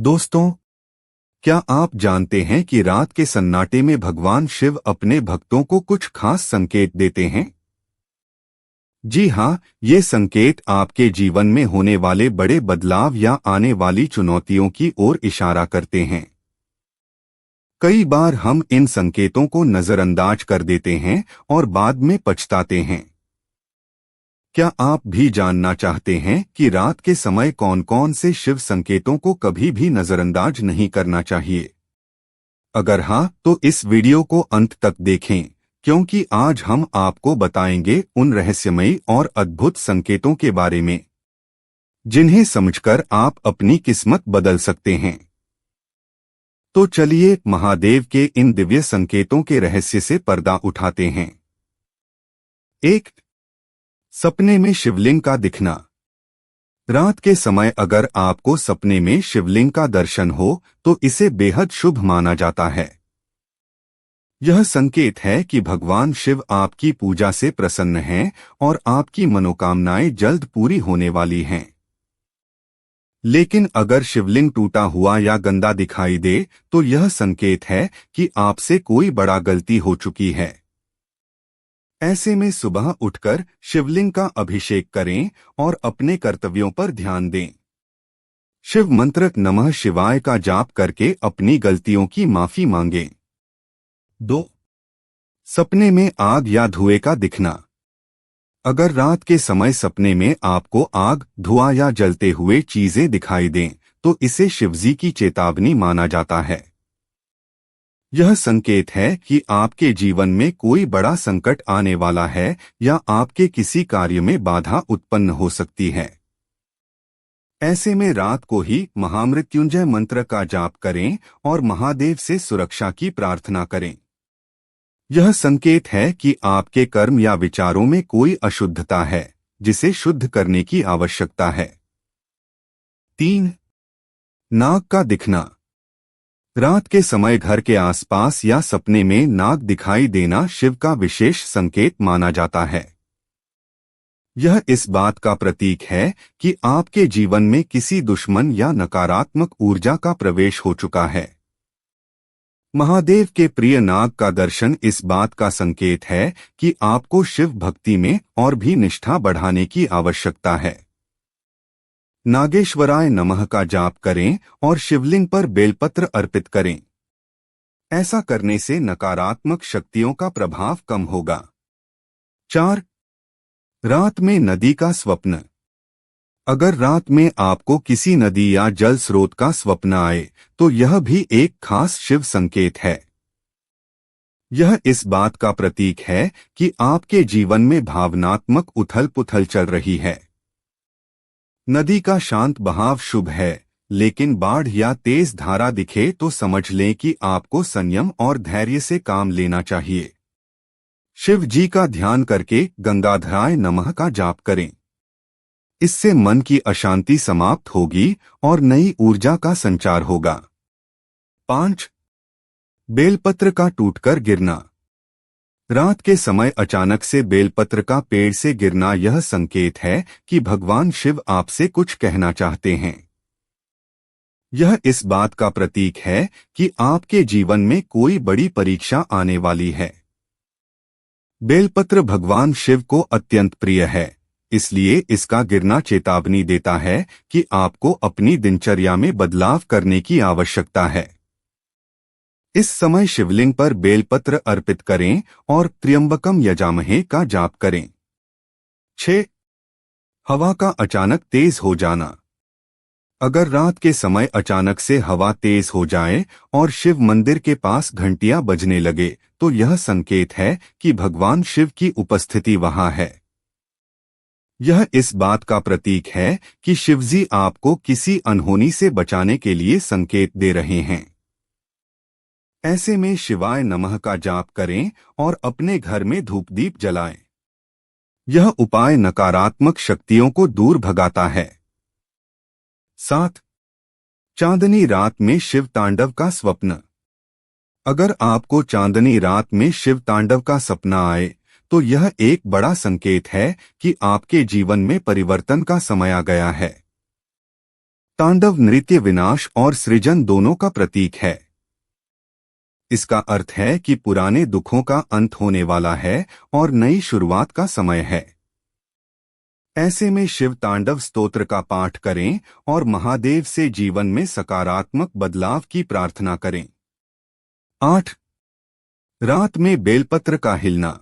दोस्तों, क्या आप जानते हैं कि रात के सन्नाटे में भगवान शिव अपने भक्तों को कुछ खास संकेत देते हैं? जी हाँ, ये संकेत आपके जीवन में होने वाले बड़े बदलाव या आने वाली चुनौतियों की ओर इशारा करते हैं। कई बार हम इन संकेतों को नजरअंदाज कर देते हैं और बाद में पछताते हैं। क्या आप भी जानना चाहते हैं कि रात के समय कौन-कौन से शिव संकेतों को कभी भी नजरअंदाज नहीं करना चाहिए? अगर हाँ, तो इस वीडियो को अंत तक देखें, क्योंकि आज हम आपको बताएंगे उन रहस्यमयी और अद्भुत संकेतों के बारे में, जिन्हें समझकर आप अपनी किस्मत बदल सकते हैं। तो चलिए महादेव के इन दिव्य संकेतों के रहस्य से पर्दा उठाते हैं। 1. सपने में शिवलिंग का दिखना। रात के समय अगर आपको सपने में शिवलिंग का दर्शन हो तो इसे बेहद शुभ माना जाता है। यह संकेत है कि भगवान शिव आपकी पूजा से प्रसन्न हैं और आपकी मनोकामनाएं जल्द पूरी होने वाली हैं। लेकिन अगर शिवलिंग टूटा हुआ या गंदा दिखाई दे तो यह संकेत है कि आपसे कोई बड़ा गलती हो चुकी है। ऐसे में सुबह उठकर शिवलिंग का अभिषेक करें और अपने कर्तव्यों पर ध्यान दें। शिव मंत्र नमः शिवाय का जाप करके अपनी गलतियों की माफी मांगें। 2. सपने में आग या धुएं का दिखना। अगर रात के समय सपने में आपको आग, धुआं या जलते हुए चीजें दिखाई दें तो इसे शिवजी की चेतावनी माना जाता है। यह संकेत है कि आपके जीवन में कोई बड़ा संकट आने वाला है या आपके किसी कार्य में बाधा उत्पन्न हो सकती है। ऐसे में रात को ही महामृत्युंजय मंत्र का जाप करें और महादेव से सुरक्षा की प्रार्थना करें। यह संकेत है कि आपके कर्म या विचारों में कोई अशुद्धता है, जिसे शुद्ध करने की आवश्यकता है। 3. नाग का दिखना। रात के समय घर के आसपास या सपने में नाग दिखाई देना शिव का विशेष संकेत माना जाता है। यह इस बात का प्रतीक है कि आपके जीवन में किसी दुश्मन या नकारात्मक ऊर्जा का प्रवेश हो चुका है। महादेव के प्रिय नाग का दर्शन इस बात का संकेत है कि आपको शिव भक्ति में और भी निष्ठा बढ़ाने की आवश्यकता है। नागेश्वराय नमः का जाप करें और शिवलिंग पर बेलपत्र अर्पित करें। ऐसा करने से नकारात्मक शक्तियों का प्रभाव कम होगा। 4. रात में नदी का स्वप्न। अगर रात में आपको किसी नदी या जल स्रोत का स्वप्न आए तो यह भी एक खास शिव संकेत है। यह इस बात का प्रतीक है कि आपके जीवन में भावनात्मक उथल-पुथल चल रही है। नदी का शांत बहाव शुभ है, लेकिन बाढ़ या तेज धारा दिखे तो समझ लें कि आपको संयम और धैर्य से काम लेना चाहिए। शिव जी का ध्यान करके गंगाधराय नमः का जाप करें। इससे मन की अशांति समाप्त होगी और नई ऊर्जा का संचार होगा। 5. बेलपत्र का टूटकर गिरना। रात के समय अचानक से बेलपत्र का पेड़ से गिरना यह संकेत है कि भगवान शिव आपसे कुछ कहना चाहते हैं। यह इस बात का प्रतीक है कि आपके जीवन में कोई बड़ी परीक्षा आने वाली है। बेलपत्र भगवान शिव को अत्यंत प्रिय है, इसलिए इसका गिरना चेतावनी देता है कि आपको अपनी दिनचर्या में बदलाव करने की आवश्यकता है। इस समय शिवलिंग पर बेलपत्र अर्पित करें और त्र्यंबकम यजामहे का जाप करें। 6. हवा का अचानक तेज हो जाना। अगर रात के समय अचानक से हवा तेज हो जाए और शिव मंदिर के पास घंटियां बजने लगे तो यह संकेत है कि भगवान शिव की उपस्थिति वहां है। यह इस बात का प्रतीक है कि शिवजी आपको किसी अनहोनी से बचाने के लिए संकेत दे रहे हैं। ऐसे में शिवाय नमः का जाप करें और अपने घर में धूप दीप जलाएं। यह उपाय नकारात्मक शक्तियों को दूर भगाता है। 7. चांदनी रात में शिव तांडव का स्वप्न। अगर आपको चांदनी रात में शिव तांडव का सपना आए तो यह एक बड़ा संकेत है कि आपके जीवन में परिवर्तन का समय आ गया है। तांडव नृत्य विनाश और सृजन दोनों का प्रतीक है। इसका अर्थ है कि पुराने दुखों का अंत होने वाला है और नई शुरुआत का समय है। ऐसे में शिव तांडव स्तोत्र का पाठ करें और महादेव से जीवन में सकारात्मक बदलाव की प्रार्थना करें। 8. रात में बेलपत्र का हिलना।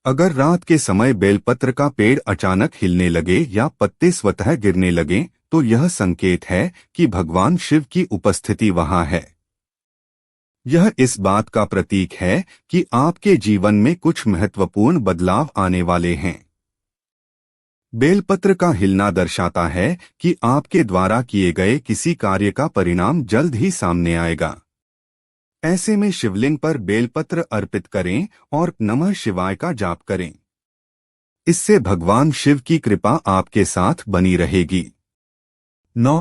अगर रात के समय बेलपत्र का पेड़ अचानक हिलने लगे या पत्ते स्वतः गिरने लगे तो यह संकेत है कि भगवान शिव की उपस्थिति वहां है। यह इस बात का प्रतीक है कि आपके जीवन में कुछ महत्वपूर्ण बदलाव आने वाले हैं। बेलपत्र का हिलना दर्शाता है कि आपके द्वारा किए गए किसी कार्य का परिणाम जल्द ही सामने आएगा। ऐसे में शिवलिंग पर बेलपत्र अर्पित करें और नमः शिवाय का जाप करें। इससे भगवान शिव की कृपा आपके साथ बनी रहेगी। 9.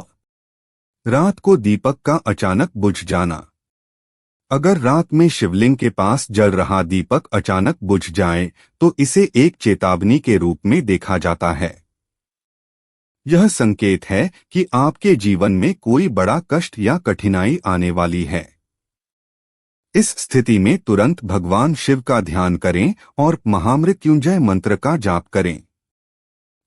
रात को दीपक का अचानक बुझ जाना। अगर रात में शिवलिंग के पास जल रहा दीपक अचानक बुझ जाए तो इसे एक चेतावनी के रूप में देखा जाता है। यह संकेत है कि आपके जीवन में कोई बड़ा कष्ट या कठिनाई आने वाली है। इस स्थिति में तुरंत भगवान शिव का ध्यान करें और महामृत्युंजय मंत्र का जाप करें।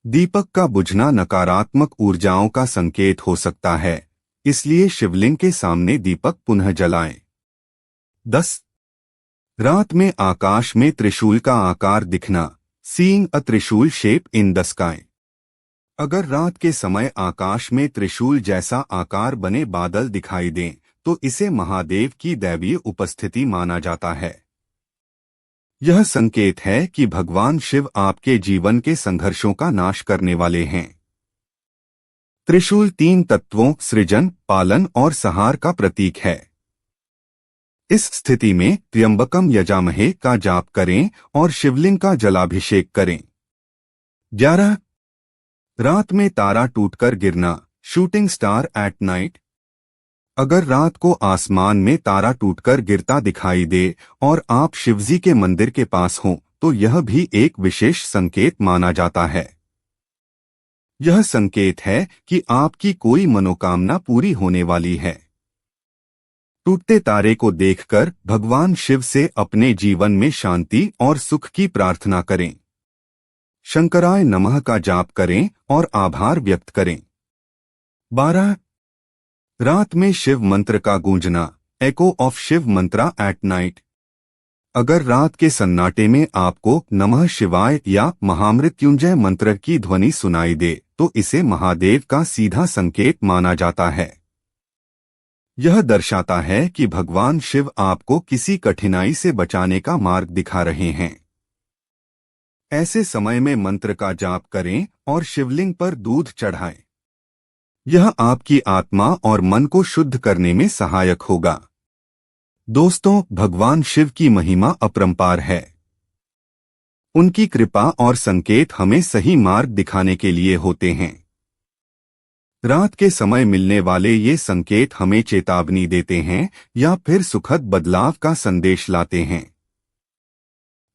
दीपक का बुझना नकारात्मक ऊर्जाओं का संकेत हो सकता है, इसलिए शिवलिंग के सामने दीपक पुनः जलाएं। 10. रात में आकाश में त्रिशूल का आकार दिखना, सीइंग अ त्रिशूल शेप इन द स्काई। अगर रात के समय आकाश में त्रिशूल जैसा आकार बने बादल दिखाई दें तो इसे महादेव की दैवीय उपस्थिति माना जाता है। यह संकेत है कि भगवान शिव आपके जीवन के संघर्षों का नाश करने वाले हैं। त्रिशूल 3 तत्वों सृजन, पालन और संहार का प्रतीक है। इस स्थिति में त्र्यंबकम यजामहे का जाप करें और शिवलिंग का जलाभिषेक करें। 11. रात में तारा टूटकर गिरना, शूटिंग स्टार एट नाइट। अगर रात को आसमान में तारा टूटकर गिरता दिखाई दे और आप शिवजी के मंदिर के पास हों तो यह भी एक विशेष संकेत माना जाता है। यह संकेत है कि आपकी कोई मनोकामना पूरी होने वाली है। टूटते तारे को देखकर भगवान शिव से अपने जीवन में शांति और सुख की प्रार्थना करें। शंकराय नमः का जाप करें और आभार व्यक्त करें। 12. रात में शिव मंत्र का गूंजना, echo of Shiva mantra at night. अगर रात के सन्नाटे में आपको नमः शिवाय या महामृत्युंजय मंत्र की ध्वनि सुनाई दे तो इसे महादेव का सीधा संकेत माना जाता है। यह दर्शाता है कि भगवान शिव आपको किसी कठिनाई से बचाने का मार्ग दिखा रहे हैं। ऐसे समय में मंत्र का जाप करें और शिवलिंग पर दूध चढ़ाएं। यह आपकी आत्मा और मन को शुद्ध करने में सहायक होगा। दोस्तों, भगवान शिव की महिमा अपरंपार है। उनकी कृपा और संकेत हमें सही मार्ग दिखाने के लिए होते हैं। रात के समय मिलने वाले ये संकेत हमें चेतावनी देते हैं या फिर सुखद बदलाव का संदेश लाते हैं।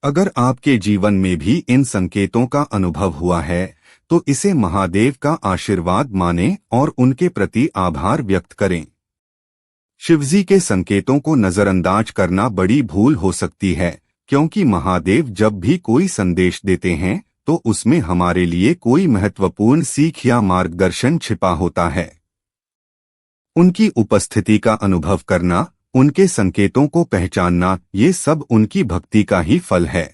अगर आपके जीवन में भी इन संकेतों का अनुभव हुआ है तो इसे महादेव का आशीर्वाद मानें और उनके प्रति आभार व्यक्त करें। शिवजी के संकेतों को नजरअंदाज करना बड़ी भूल हो सकती है, क्योंकि महादेव जब भी कोई संदेश देते हैं तो उसमें हमारे लिए कोई महत्वपूर्ण सीख या मार्गदर्शन छिपा होता है। उनकी उपस्थिति का अनुभव करना, उनके संकेतों को पहचानना, ये सब उनकी भक्ति का ही फल है।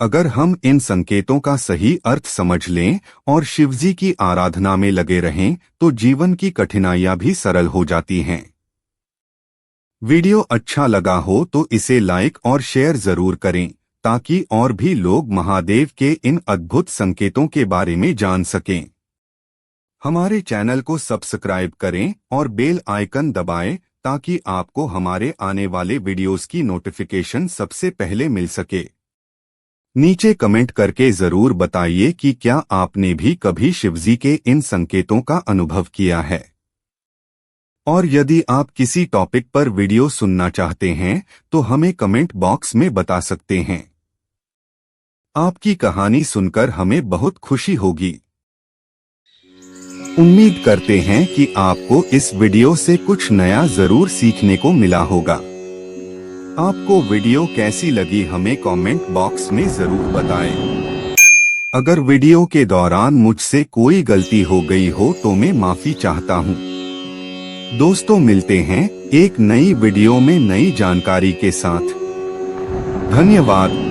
अगर हम इन संकेतों का सही अर्थ समझ लें और शिवजी की आराधना में लगे रहें तो जीवन की कठिनाइयां भी सरल हो जाती हैं। वीडियो अच्छा लगा हो तो इसे लाइक और शेयर जरूर करें ताकि और भी लोग महादेव के इन अद्भुत संकेतों के बारे में जान सकें। हमारे चैनल को सब्सक्राइब करें और बेल आइकन दबाएं ताकि आपको हमारे आने वाले वीडियोस की नोटिफिकेशन सबसे पहले मिल सके। नीचे कमेंट करके जरूर बताइए कि क्या आपने भी कभी शिवजी के इन संकेतों का अनुभव किया है। और यदि आप किसी टॉपिक पर वीडियो सुनना चाहते हैं तो हमें कमेंट बॉक्स में बता सकते हैं। आपकी कहानी सुनकर हमें बहुत खुशी होगी। उम्मीद करते हैं कि आपको इस वीडियो से कुछ नया जरूर सीखने को मिला होगा। आपको वीडियो कैसी लगी हमें कमेंट बॉक्स में जरूर बताएं। अगर वीडियो के दौरान मुझसे कोई गलती हो गई हो तो मैं माफी चाहता हूं। दोस्तों मिलते हैं एक नई वीडियो में नई जानकारी के साथ। धन्यवाद।